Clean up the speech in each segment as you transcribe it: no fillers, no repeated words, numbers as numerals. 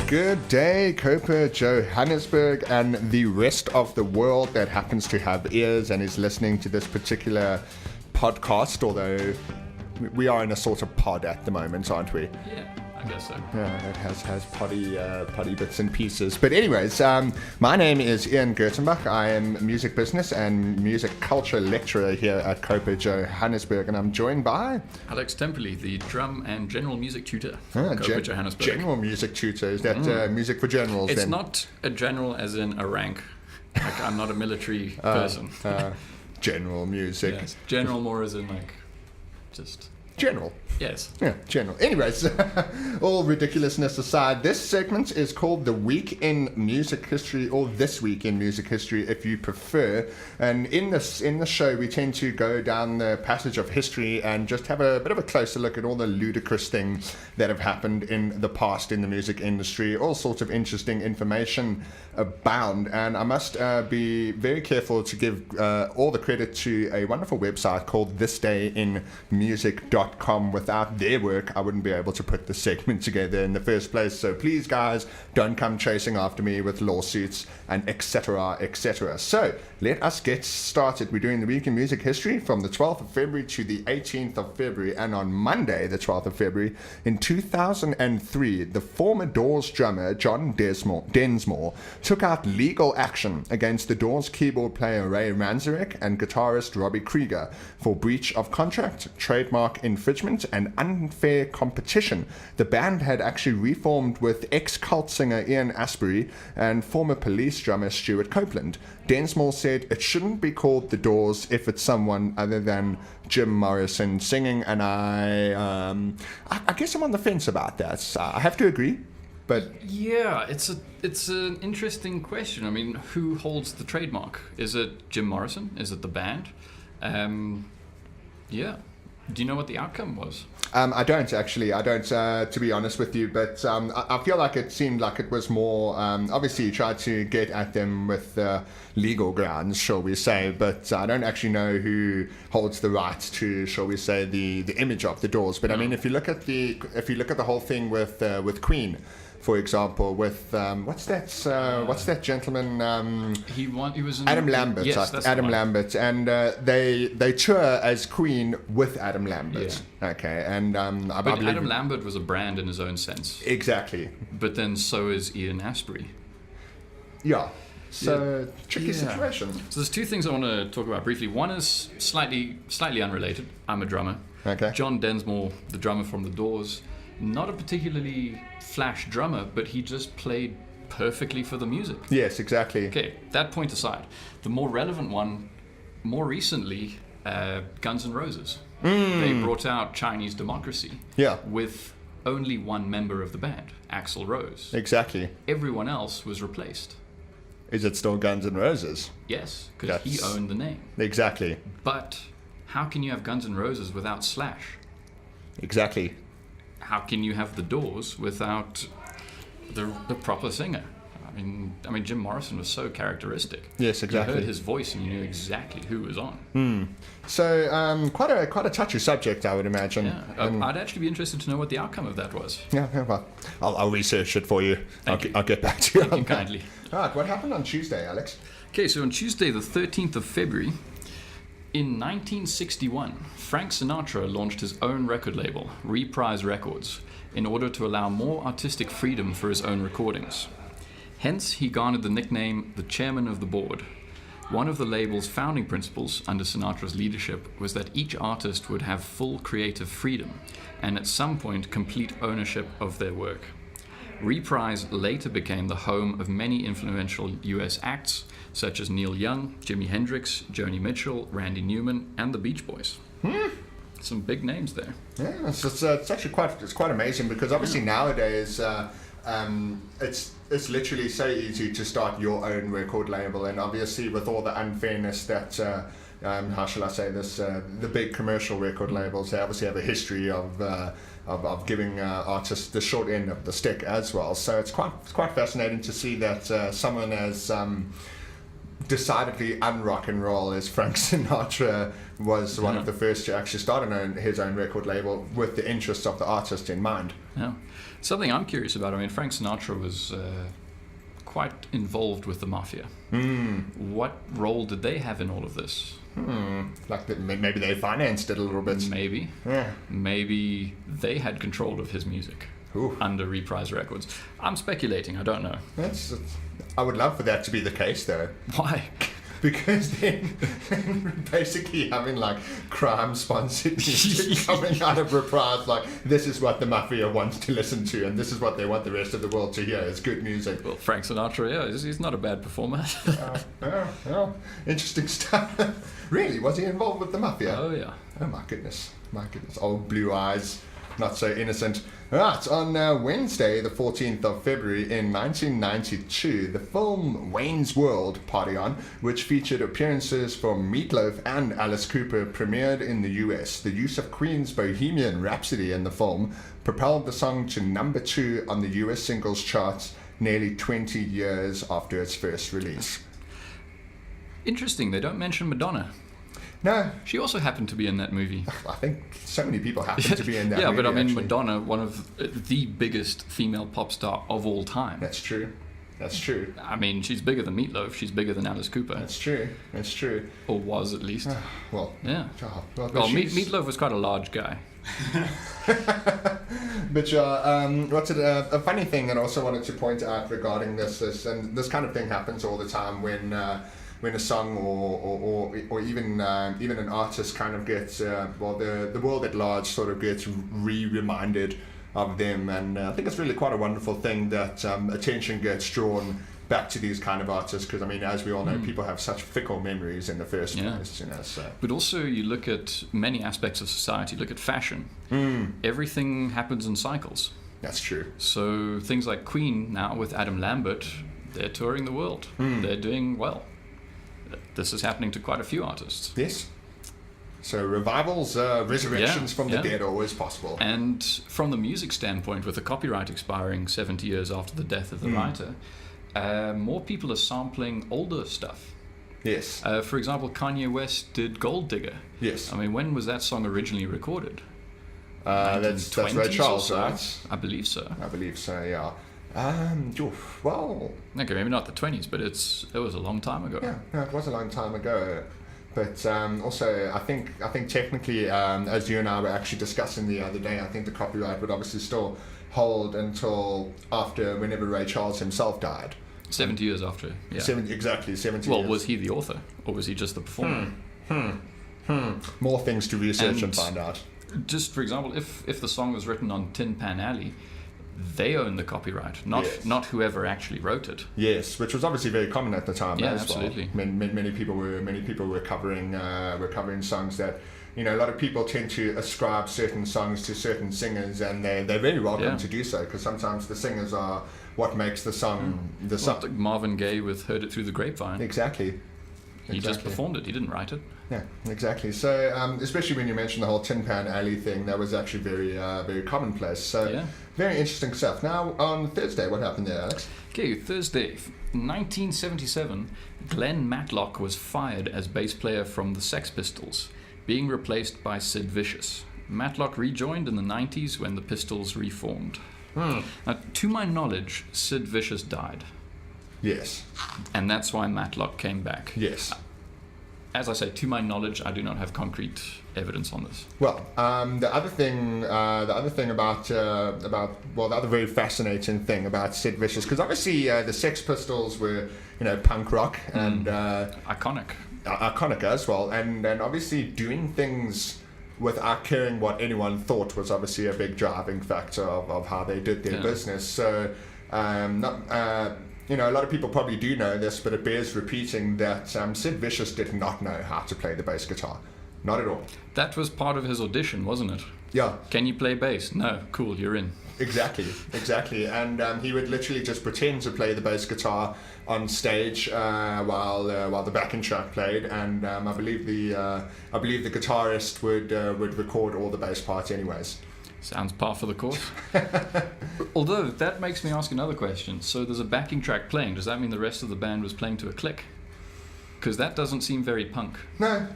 Good day, Copa, Johannesburg, and the rest of the world that happens to have ears and is listening to this particular podcast, although we are in a sort of pod at the moment, aren't we? Yeah, I guess so. Yeah, it has potty bits and pieces. But anyways, my name is Ian Gertenbach. I am music business and music culture lecturer here at Copa, Johannesburg, and I'm joined by Alex Temperley, the drum and general music tutor for Copa, Johannesburg. General music tutor. Is that music for generals? It's then? Not a general as in a rank. Like, I'm not a military person. General music. Yes. General more as in like just... General. Yes. Yeah, general. Anyways, all ridiculousness aside, this segment is called The Week in Music History, or This Week in Music History, if you prefer. And in the show, we tend to go down the passage of history and just have a bit of a closer look at all the ludicrous things that have happened in the past in the music industry. All sorts of interesting information abound. And I must be very careful to give all the credit to a wonderful website called thisdayinmusic.com. Without their work, I wouldn't be able to put the segment together in the first place. So please, guys, don't come chasing after me with lawsuits and etc., etc. So let us get started. We're doing the Week in Music History from the 12th of February to the 18th of February. And on Monday, the 12th of February, in 2003, the former Doors drummer, John Densmore, took out legal action against the Doors keyboard player Ray Manzarek and guitarist Robbie Krieger for breach of contract, trademark infringement, and unfair competition. The band had actually reformed with ex-Cult singer Ian Astbury and former Police drummer Stuart Copeland. Densmore said it shouldn't be called The Doors if it's someone other than Jim Morrison singing, and I guess I'm on the fence about that. I have to agree. But yeah, it's an interesting question. I mean, who holds the trademark? Is it Jim Morrison? Is it the band? Yeah. Do you know what the outcome was? I don't actually. I don't, to be honest with you. But I feel like it seemed like it was more. Obviously, you tried to get at them with legal grounds, shall we say? But I don't actually know who holds the right to, shall we say, the image of the Doors. But I mean, if you look at the whole thing with Queen, for example, with what's that gentleman? He was in Adam Lambert. Yes, that's Adam Lambert, and they tour as Queen with Adam Lambert. Yeah. Okay, and I believe Adam Lambert was a brand in his own sense. Exactly. But then so is Ian Astbury. Yeah. So tricky situation. So there's two things I want to talk about briefly. One is slightly unrelated. I'm a drummer. Okay. John Densmore, the drummer from the Doors, not a particularly flash drummer, but he just played perfectly for the music. Yes, exactly. Okay, that point aside, the more relevant one, more recently, Guns N' Roses. They brought out Chinese Democracy with only one member of the band, Axl Rose. Exactly. Everyone else was replaced. Is it still Guns N' Roses? Yes, because he owned the name. Exactly. But how can you have Guns N' Roses without Slash? Exactly. How can you have the Doors without the proper singer? I mean, Jim Morrison was so characteristic. Yes, exactly. You heard his voice and you knew exactly who was on. So quite a touchy subject, I would imagine. Yeah, I'd actually be interested to know what the outcome of that was. Yeah, well, I'll research it for you. Thank you. I'll get back to you. Thank you kindly. All right, what happened on Tuesday, Alex? Okay, so on Tuesday, the 13th of February, in 1961, Frank Sinatra launched his own record label, Reprise Records, in order to allow more artistic freedom for his own recordings. Hence, he garnered the nickname the Chairman of the Board. One of the label's founding principles under Sinatra's leadership was that each artist would have full creative freedom and at some point complete ownership of their work. Reprise later became the home of many influential US acts such as Neil Young, Jimi Hendrix, Joni Mitchell, Randy Newman, and the Beach Boys. Some big names there. Yeah, it's actually quite amazing because obviously nowadays it's literally so easy to start your own record label, and obviously with all the unfairness that how shall I say this, the big commercial record labels, they obviously have a history of giving artists the short end of the stick as well. So it's quite fascinating to see that someone as decidedly un-rock and roll, as Frank Sinatra was one of the first to actually start his own record label with the interests of the artist in mind. Yeah. Something I'm curious about, I mean, Frank Sinatra was quite involved with the mafia. What role did they have in all of this? Like maybe they financed it a little bit. Maybe. Yeah. Maybe they had control of his music. Ooh. Under Reprise Records. I'm speculating, I don't know. I would love for that to be the case, though. Why? Because then basically having like crime-sponsored music coming out of Reprise, like this is what the mafia wants to listen to, and this is what they want the rest of the world to hear. It's good music. Well, Frank Sinatra, yeah, he's not a bad performer. Yeah, interesting stuff. Really, was he involved with the mafia? Oh yeah. Oh my goodness, old blue eyes. Not so innocent. Right, on Wednesday, the 14th of February in 1992, the film Wayne's World, Party On, which featured appearances from Meatloaf and Alice Cooper, premiered in the US. The use of Queen's Bohemian Rhapsody in the film propelled the song to number 2 on the US singles charts nearly 20 years after its first release. Interesting, they don't mention Madonna. No. She also happened to be in that movie. I think so many people happen to be in that yeah, movie. but I mean, actually. Madonna, one of the biggest female pop star of all time. That's true. I mean, she's bigger than Meatloaf. She's bigger than Alice Cooper. That's true. Or was, at least. Well, yeah. Well, Meatloaf was quite a large guy. But what's it? A funny thing that I also wanted to point out regarding this, and this kind of thing happens all the time when a song or even an artist kind of gets the world at large sort of gets reminded of them, and I think it's really quite a wonderful thing that attention gets drawn back to these kind of artists, because I mean, as we all know, people have such fickle memories in the first place, you know. So. But also, you look at many aspects of society. Look at fashion. Everything happens in cycles. That's true. So things like Queen now with Adam Lambert, they're touring the world. They're doing well. This is happening to quite a few artists. Yes. So revivals, resurrections from the dead are always possible. And from the music standpoint, with the copyright expiring 70 years after the death of the writer, more people are sampling older stuff. Yes. For example, Kanye West did Gold Digger. Yes. I mean, when was that song originally recorded? That's Ray Charles, right? I believe so. Yeah. Well... Okay, maybe not the 20s, but it was a long time ago. Yeah, it was a long time ago. But also, I think technically, as you and I were actually discussing the other day, I think the copyright would obviously still hold until after whenever Ray Charles himself died. 70 years after, yeah. 70 years. Well, was he the author, or was he just the performer? More things to research and find out. Just for example, if the song was written on Tin Pan Alley, they own the copyright, not whoever actually wrote it. Yes, which was obviously very common at the time as absolutely. well. Many people were covering songs that, you know, a lot of people tend to ascribe certain songs to certain singers, and they're very welcome to do so, because sometimes the singers are what makes the song the song. Like Marvin Gaye with "Heard It Through the Grapevine." Exactly. He just performed it. He didn't write it. Yeah, exactly. So, especially when you mentioned the whole Tin Pan Alley thing, that was actually very commonplace. So, very interesting stuff. Now, on Thursday, what happened there, Alex? Okay, Thursday, 1977, Glenn Matlock was fired as bass player from the Sex Pistols, being replaced by Sid Vicious. Matlock rejoined in the 90s when the Pistols reformed. Now, to my knowledge, Sid Vicious died. Yes. And that's why Matlock came back. Yes. As I say, to my knowledge, I do not have concrete evidence on this. Well, the other very fascinating thing about Sid Vicious, because obviously the Sex Pistols were, you know, punk rock and iconic as well, and obviously doing things without caring what anyone thought was obviously a big driving factor of how they did their business. So, you know, a lot of people probably do know this, but it bears repeating that Sid Vicious did not know how to play the bass guitar. Not at all. That was part of his audition, wasn't it? Yeah. Can you play bass? No. Cool, you're in. Exactly. And he would literally just pretend to play the bass guitar on stage while the backing track played, and I believe the guitarist would record all the bass parts anyways. Sounds par for the course. Although, that makes me ask another question. So there's a backing track playing. Does that mean the rest of the band was playing to a click? Because that doesn't seem very punk. No,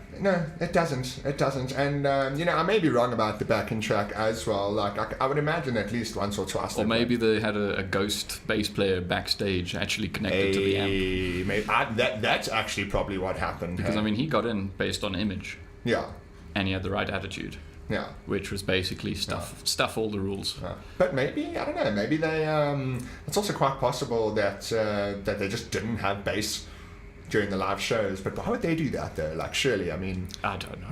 it doesn't. It doesn't. And, I may be wrong about the backing track as well. Like, I would imagine at least once or twice. Or maybe they had a ghost bass player backstage actually connected to the amp. Maybe, that's actually probably what happened. Because, I mean, he got in based on image. Yeah. And he had the right attitude. Yeah. Which was basically stuff all the rules. Yeah. But maybe, I don't know, maybe they, it's also quite possible that they just didn't have bass during the live shows. But why would they do that though? Like, surely, I mean... I don't know.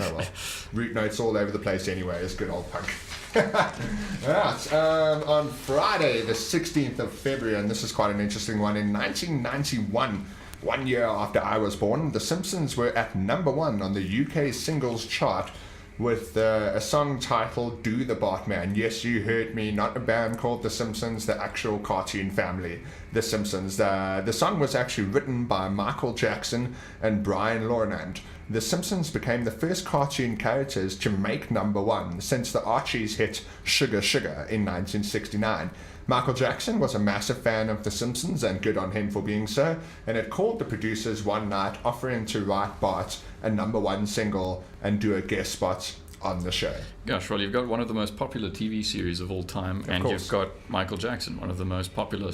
Oh well. Root notes all over the place anyway. It's good old punk. Right. On Friday, the 16th of February, and this is quite an interesting one, in 1991, 1 year after I was born, The Simpsons were at number 1 on the UK singles chart with a song titled Do the Bartman. Yes, you heard me, not a band called The Simpsons, the actual cartoon family, The Simpsons. The song was actually written by Michael Jackson and Brian Laurent. The Simpsons became the first cartoon characters to make number 1 since the Archies hit Sugar Sugar in 1969. Michael Jackson was a massive fan of The Simpsons, and good on him for being so, and had called the producers one night offering to write Bart a number 1 single and do a guest spot on the show. Gosh, well, you've got one of the most popular TV series of all time, and you've got Michael Jackson, one of the most popular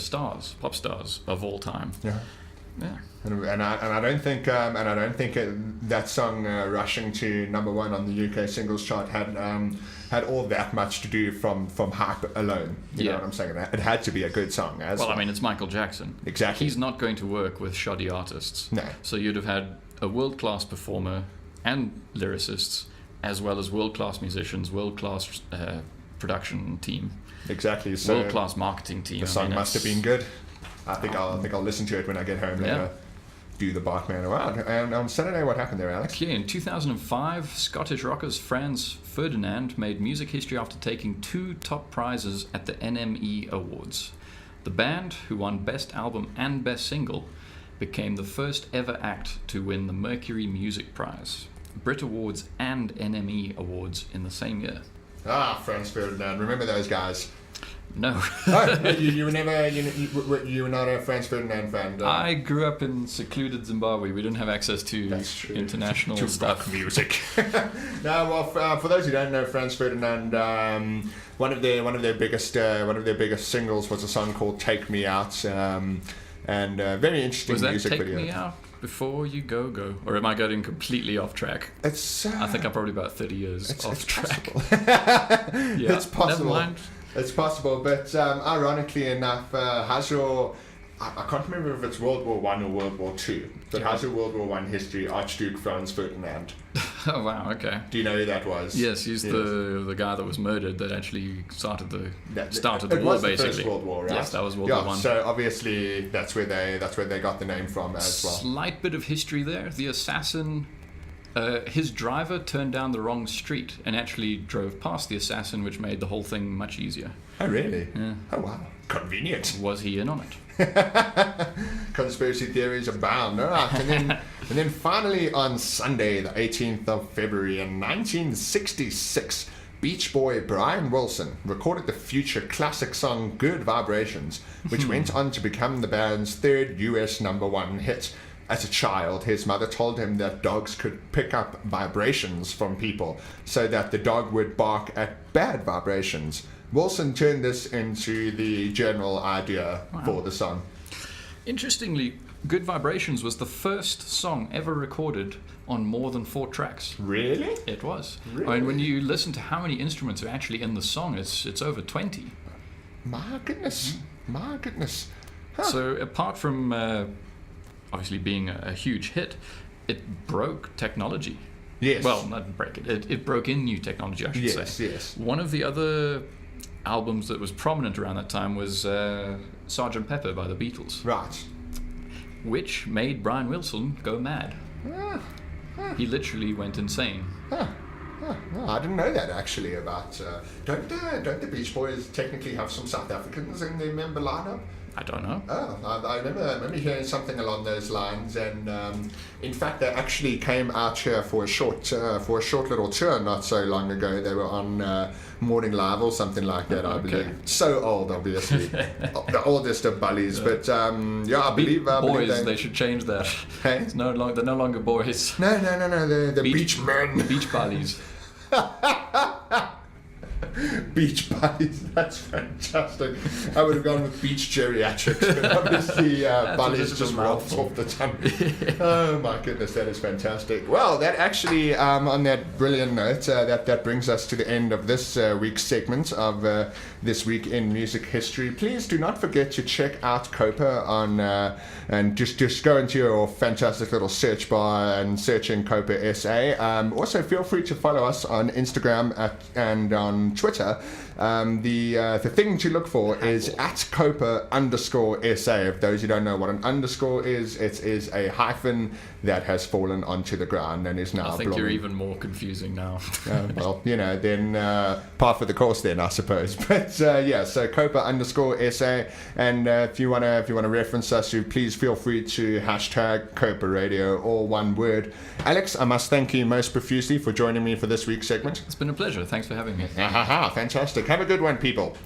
pop stars of all time. Yeah. Yeah. And I don't think that song rushing to number 1 on the UK singles chart had all that much to do from hype alone. You know what I'm saying? It had to be a good song as well. Well, I mean, it's Michael Jackson. Exactly. He's not going to work with shoddy artists. No. So you'd have had a world-class performer and lyricists, as well as world-class musicians, world-class production team. Exactly. So world-class marketing team. The song must have been good. I think I'll listen to it when I get home later. Do the Bartman around. And on Saturday, what happened there, Alex? Yeah, in 2005, Scottish rockers Franz Ferdinand made music history after taking 2 top prizes at the NME Awards. The band, who won Best Album and Best Single, became the first ever act to win the Mercury Music Prize, Brit Awards and NME Awards in the same year. Franz Ferdinand. Remember those guys? No. You were not a Franz Ferdinand fan. I grew up in secluded Zimbabwe. We didn't have access to international stuff. Rock music. No, well, for those who don't know, Franz Ferdinand, one of their biggest singles was a song called "Take Me Out," and very interesting music video. Was that "Take Me Out"? Before you go, or am I getting completely off track? I think I'm probably about 30 years off track. Yeah, it's possible. Never mind. It's possible, but ironically enough, how's your... I can't remember if it's World War I or World War II, but how's your World War I history, Archduke Franz Ferdinand? Oh, wow, okay. Do you know who that was? Yes, he's the guy that was murdered that actually started the war, basically. The First World War, right? Yes, that was World War I. So obviously that's where they got the name from as well. Slight bit of history there. The assassin... his driver turned down the wrong street and actually drove past the assassin, which made the whole thing much easier. Oh, really? Yeah. Oh, wow. Convenient. Was he in on it? Conspiracy theories abound. All right. And then finally on Sunday, the 18th of February in 1966, Beach Boy Brian Wilson recorded the future classic song Good Vibrations, which went on to become the band's 3rd US number 1 hit. As a child, his mother told him that dogs could pick up vibrations from people, so that the dog would bark at bad vibrations. Wilson turned this into the general idea for the song. Interestingly, Good Vibrations was the first song ever recorded on more than 4 tracks. Really? It was. Really? I mean, when you listen to how many instruments are actually in the song, it's over 20. My goodness. My goodness. Huh. So apart from... obviously being a huge hit, it broke technology. Yes. Well, not break it. It broke in new technology, I should say. Yes. One of the other albums that was prominent around that time was Sgt. Pepper by the Beatles. Right. Which made Brian Wilson go mad. He literally went insane. Well, I didn't know that actually about... don't the Beach Boys technically have some South Africans in their member lineup? I don't know. Oh, I remember hearing something along those lines, and in fact, they actually came out here for a short little tour not so long ago. They were on Morning Live or something like that, I believe. So old, obviously, the oldest of bullies. Yeah. But I believe boys. They should change that. Hey? They're no longer boys. No. The beach men. Beach bullies. Beach buddies, that's fantastic. I would have gone with beach geriatrics, but obviously buddies just rolls off the tongue. Oh my goodness, that is fantastic. Well, that actually, on that brilliant note, that brings us to the end of this week's segment of This Week in Music History. Please do not forget to check out Copa on, and just go into your fantastic little search bar and search in Copa SA. Also, feel free to follow us on Instagram and on Twitter. The thing to look for is @Copa_SA. If those who don't know what an underscore is, it is a hyphen that has fallen onto the ground and is now I think blooming. you're even more confusing now. Well, then par for the course then, I suppose. But so Copa_SA, and if you wanna reference us, you please feel free to hashtag Copa Radio, all one word. Alex, I must thank you most profusely for joining me for this week's segment. It's been a pleasure. Thanks for having me. Fantastic. Have a good one, people.